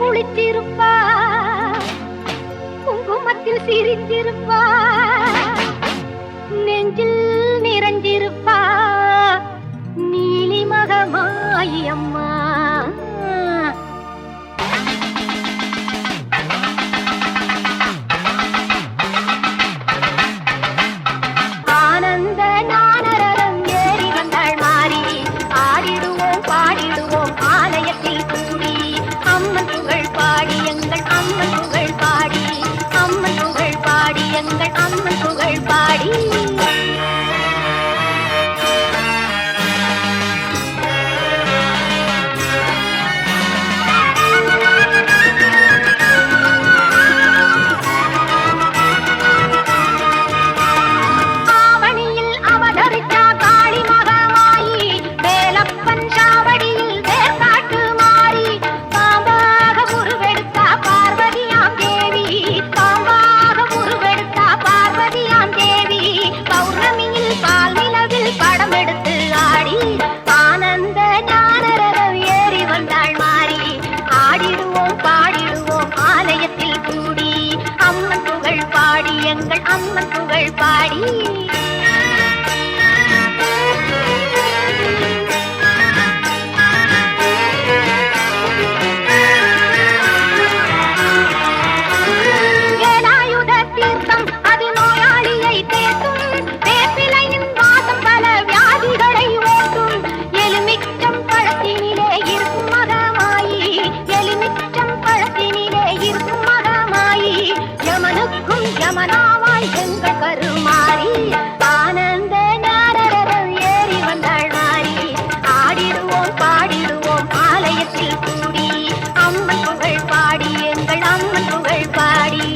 குளித்திருப்பா, குங்குமத்தில் சிரித்திருப்பா, நெஞ்சில் நிறைஞ்சிருப்பா நீலி மகமாயி அம்மா. ஆனந்த நானரரம் ஏறி வந்தாள் மாறி, ஆடிடுவோம் பாடிடுவோம் ஆலயத்தில் கூடி, அம்மன் புகழ் பாடி எங்கள் அம்மன் புகழ் பாடி, அம்மன் புகழ் பாடி எங்கள் அம்மன் புகழ் பாடி. அம்மன் புகழ் பாடி வேலாயுத தீர்த்தம் அது நோயாளியை தேற்றும், வேப்பிலையின் வாசம் பல வியாதிகளை ஓட்டும், எலுமிச்சம் பழத்தினிலே இருக்கும் மகமாயி, எலுமிச்சம் பழத்தினிலே இருக்கும் மகமாயி, யமனுக்கும் யமனா எங்கள் கருமாறி. ஆனந்த நாரரம் ஏறி வந்தாள் மாறி, ஆடிடுவோம் பாடிடுவோம் ஆலயத்தில் கூடி, அம்மன் புகழ் பாடி எங்கள் அம்மன் புகழ் பாடி.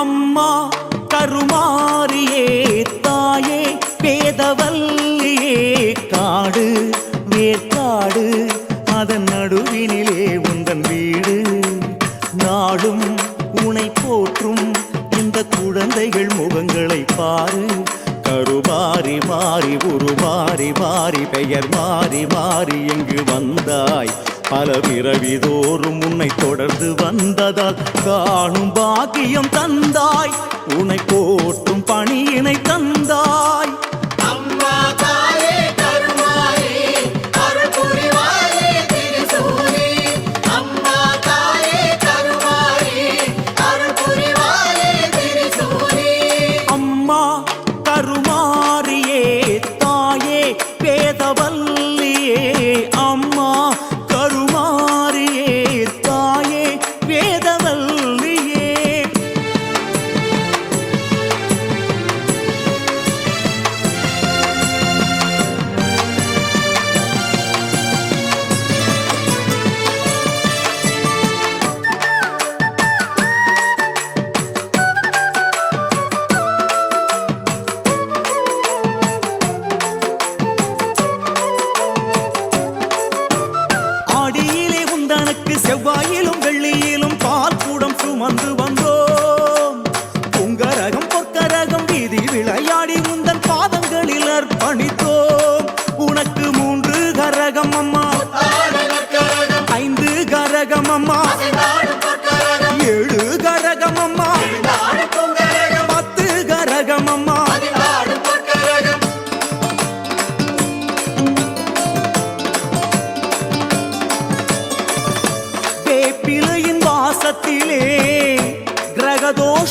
அம்மா கருமாரியே தாயே பேதவல்லியே, காடு வேற்காடு அதன் நடுவினிலே உந்தன் வீடு, நாடும் உனை போற்றும் இந்த குழந்தைகள் முகங்களை பாரு, கருமாறி மாறி உருமாறி மாறி பெயர் மாறி மாறி எங்கு வந்தாய், பல பிறவிதோறும் உன்னை தொடர்ந்து வந்ததால் காணும் பாக்கியம் தந்தாய், உன்னை போற்றும் பணியினை தந்தாய். அம்மா தாயே கருமாரி அருள் புரிவாயே திரிசூலி, அம்மா தாயே கருமாரி அருள் புரிவாயே திரிசூலி. அம்மா கருமாரியே தாயே பேதவல்லியே, அம்மா கருமாரியே தாயே வேதவல்லியே. செவ்வாயிலும் வெள்ளியிலும் பால் கூடம் சுமந்து வந்தோம், பொங்கரகம் பொற்கரகம் வீதி விளையாடி உந்தன் பாதங்களில் அர்ப்பணித்தோம், உனக்கு 3 கரகம் அம்மா,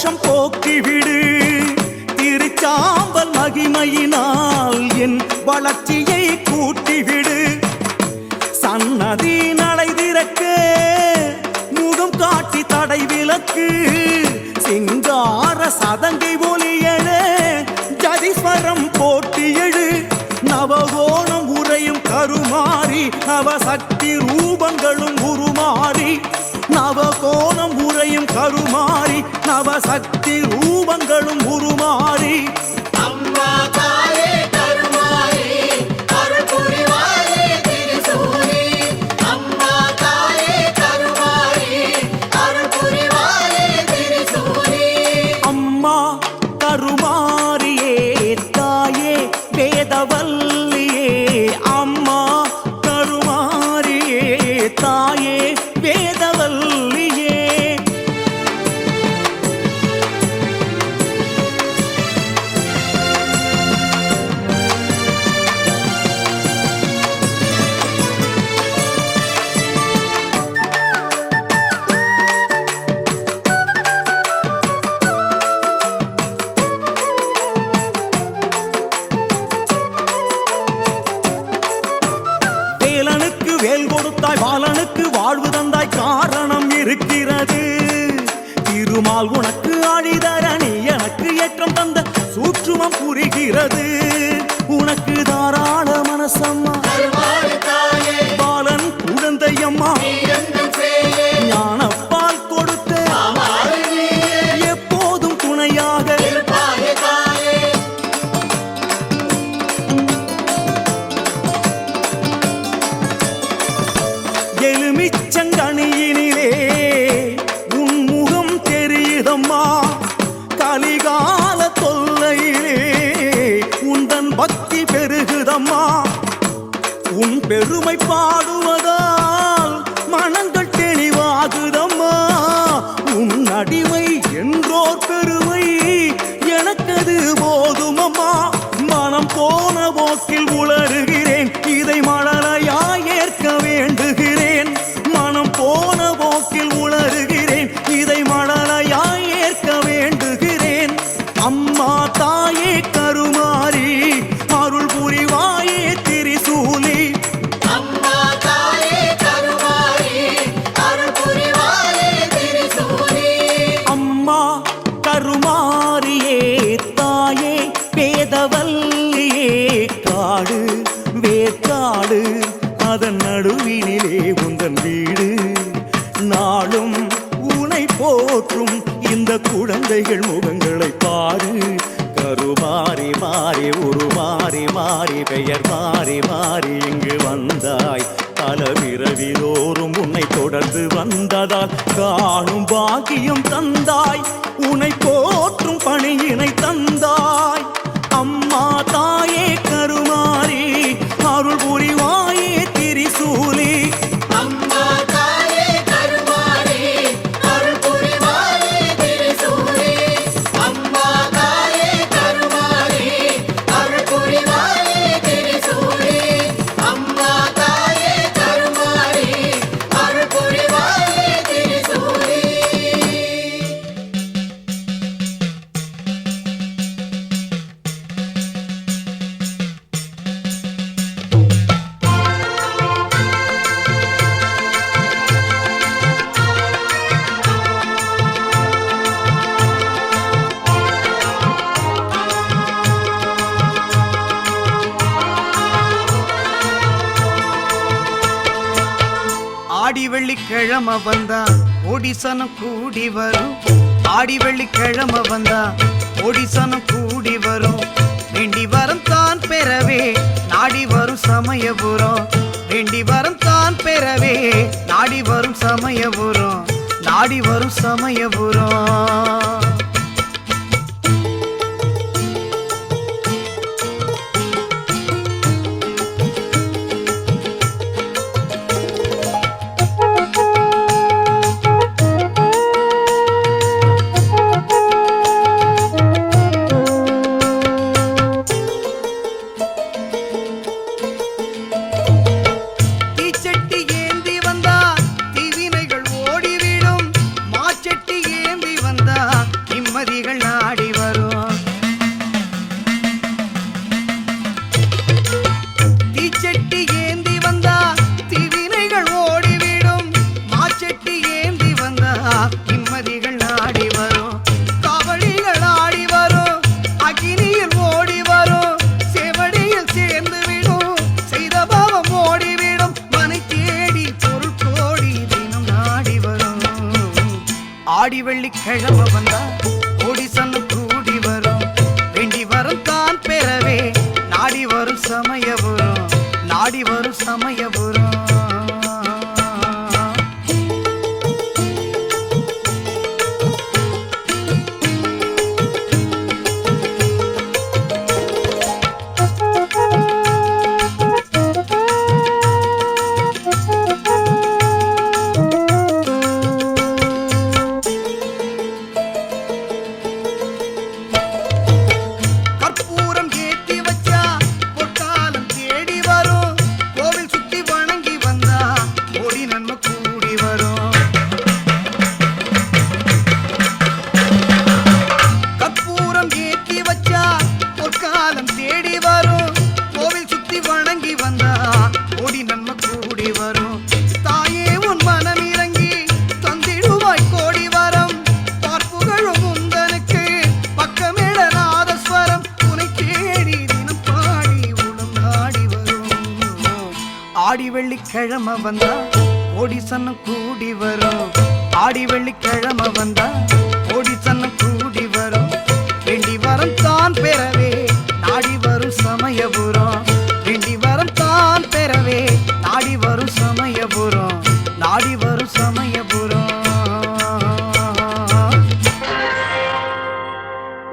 தோஷம் போக்கிவிடு திருச்சாம்பல் மகிமையினால் என் வளர்ச்சியை கூட்டிவிடு சன்னதி நடை திறக்க முகம் காட்டி தடை விலக்கு சிங்கார சதங்கை ஒலியெழ ஜதீஸ்வரம் போட்டியெழு நவகோணம் உரையும் கருமாறி நவசக்தி ரூபங்களும் உருமாறி நவகோணம் உரையும் கருமாறி நவசக்தி ரூபங்களும் உருமாறி அம்மா தாயே கருமாரி அருள் புரிவாயே திரிசூலி அம்மா தாயே கருமாரி அருள் புரிவாயே திரிசூலி அம்மா கருமாரியே தாயே வேதவல்லியே அம்மா கருமாரியே தாயே வேதவல்லியே வேலனுக்கு வேல் கொடுத்தாய் பாலனுக்கு வாழ்வு தந்தாய் காரணம் இருக்கிறது திருமால் உனக்கு ஆழிதரணி எனக்கு ஏற்றம் தந்த சூற்றுமம் புரிகிறது உனக்கு தாராள மனசம்மா கருமாரி தாயே பாலன் குழந்தையம்மா எந்தன் சேயே ஞானப்பால் கொடுத்த அமாரி நீயே எப்போதும் துணையாக இருப்பாயே தாயே எலுமிச்சங்கனியினிலே உன் முகம் தெரியுதம்மா கலிகால தொல்லையிலே உந்தன் பக்தி பெருகுதம்மா உன் பெருமை பாடுவதால் மனங்கள் தெளிவாகுதம்மா உன் அடிமை என்றோர் பெருமை எனக்கது போதுமம்மா மனம் போன போக்கில் உளறுகிறேன் இதை மழலையாய் ஏற்க வேண்டுகிறேன் மனம் போன போக்கில் உளறுகிறேன் இதை மழலையாய் ஏற்க வேண்டுகிறேன் அம்மா தாயே கருமாரி அருள் புரிவாயே திரிசூலி அம்மா தாயே கருமாரி அருள் புரிவாயே திரிசூலி அம்மா கருமாரியே தாயே வேதவல்லியே காடு வேற்காடு அதன் நடுவினிலே உந்தன் வீடு நாளும் உனை போற்றும் இந்த குழந்தைகள் முகங்களை பாரு கருமாறி மாறி உருமாறி மாறி பெயர் மாறி மாறி இங்கு வந்தாய் பல பிறவிதோறும் உன்னை தொடர்ந்து வந்ததால் காணும் பாக்கியம் தந்தாய் உன்னை போற்றும் பணியினை தந்தாய் அம்மா தாயே கருமாரி அருள் புரிவாயே திரிசூலி அம்மா தாயே கருமாரி அருள் புரிவாயே திரிசூலி அம்மா தாயே கருமாரி அருள் புரிவாயே திரிசூலி அம்மா தாயே கருமாரி அருள் புரிவாயே திரிசூலி ஆடி வெள்ளிக்கிழமை வந்தா ஒடிசனம் கூடி வரும் ஆடி வெள்ளிக்கிழமை வந்தா ஒடிசனம் கூடி வரும் வேண்டி வரம் தான் பெறவே நாடி வரும் சமயபுரம் வேண்டி வரம் தான் பெறவே நாடி வரும் சமயபுரம் நாடி வரும் சமயபுரம் தீச்சட்டி ஏந்தி வந்தா தீவினைகள் ஓடிவிடும் மாச்சட்டி ஏந்தி வந்தா மாச்செட்டி ஏந்தி வந்தா தீவினைகள் ஓடிவிடும். மாச்செட்டி ஏந்தி வந்தா நிம்மதிகள் நாடி வரும். காவடிகள் ஆடி வரும், அக்கினியில் ஓடி வரும், செவடியில் சேர்ந்து விடும், செய்த பாவம் ஓடிவிடும். மனை தேடி பொருள் கோடி தினம் நாடி வரும். ஆடி வெள்ளிக்கிழமை வந்தா ஓடி சன்னு கூடி வரும். வேண்டி வரும் தான் பெறவே நாடி வரும் சமயபுரம், நாடி வரும் சமயபுரம். கற்பூரம் ஏத்தி வச்சா பொற்காலம் தேடி வரும். கோவில் சுத்தி வணங்கி வந்தா ஓடி நன்மை கூடி வரும். கற்பூரம் ஏத்தி வச்சா பொற்காலம் தேடி வரும். கோவில் சுத்தி வணங்கி வந்தா ஓடி நன்மை கூடி வரும். தாயே உன் மனம் இறங்கி தந்திடுவாய் கோடி வரம். பார்ப்புகழும் உந்தனுக்கு பக்கமேட நாதஸ்வரம். உனை தேடி தினம் பாடி உளம் நாடி வரும். ஆடி வெள்ளிக்கிழமை வந்தா ஓடி சன்னு கூடி வரும். ஆடி வெள்ளிக்கிழமை வந்தா ஓடி சன்னு கூடி வரும். வேண்டி வரம் தான் பெறவே நாடி வரும் சமயபுரம். வேண்டி வரம் தான் பெறவே நாடி வரும் சமயபுரம், நாடி வரும் சமயபுரம்.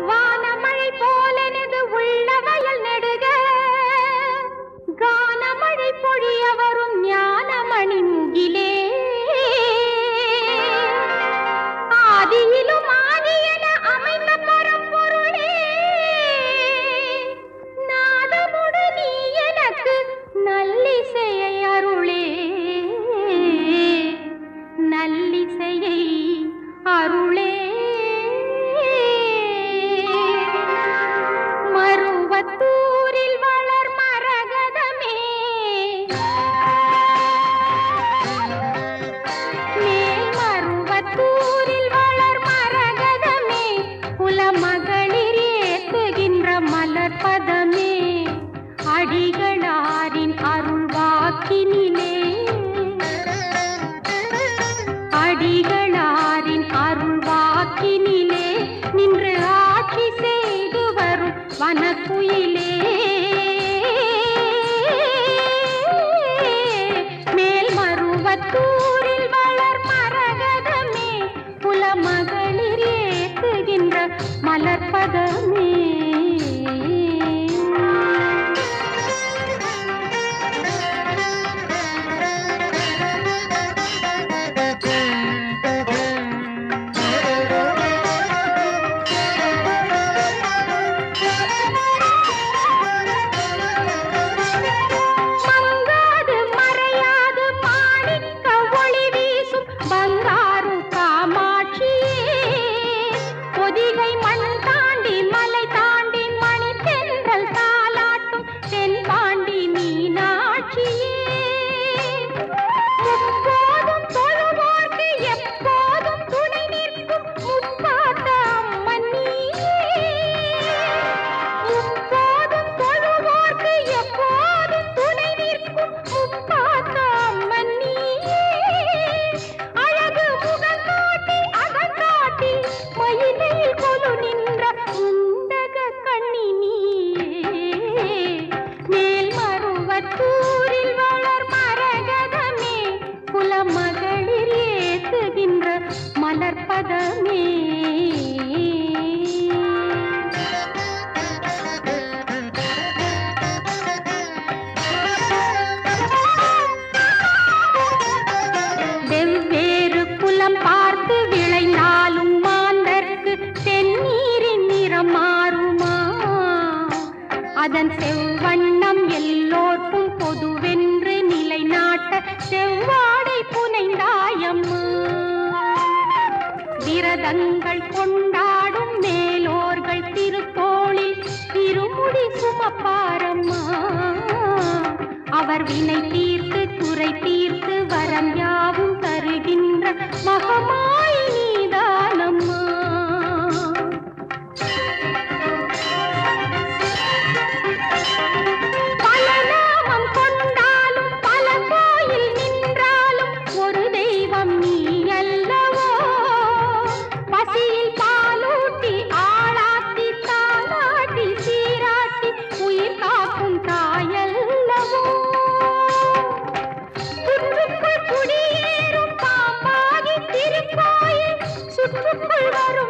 வானமழை போலெனது உள்ள வயல் நெடுக கானமழை பொழிய வரும் ஞானமணி முகிலே. ஆதியிலும் ஆதியென அமைந்த பரம்பொருளே, நாதமுடு நீ எனக்கு நல்லிசையை அருளே, நல்லிசையை அருளே. மருவத்தூரில் வளர் மரகதமே அவர் வினை தீர்த்து குறை தீர்த்து வரம் யாவும் தருகின்ற மகமாய் நீதானம்மா. பல நாமம் கொண்டாலும் பல கோயில் நின்றாலும் ஒரு தெய்வம் நீ அல்லவோ. பசியில் பாலூட்டி ஆளாத்தி தாளாட்டி சீராட்டி உயிர் காக்கும் தாயல்லவோ. புற்றுக்குள் குடியேறும் பாம்பாகி திருக்கோயில் சுற்றுக்குள் வரும்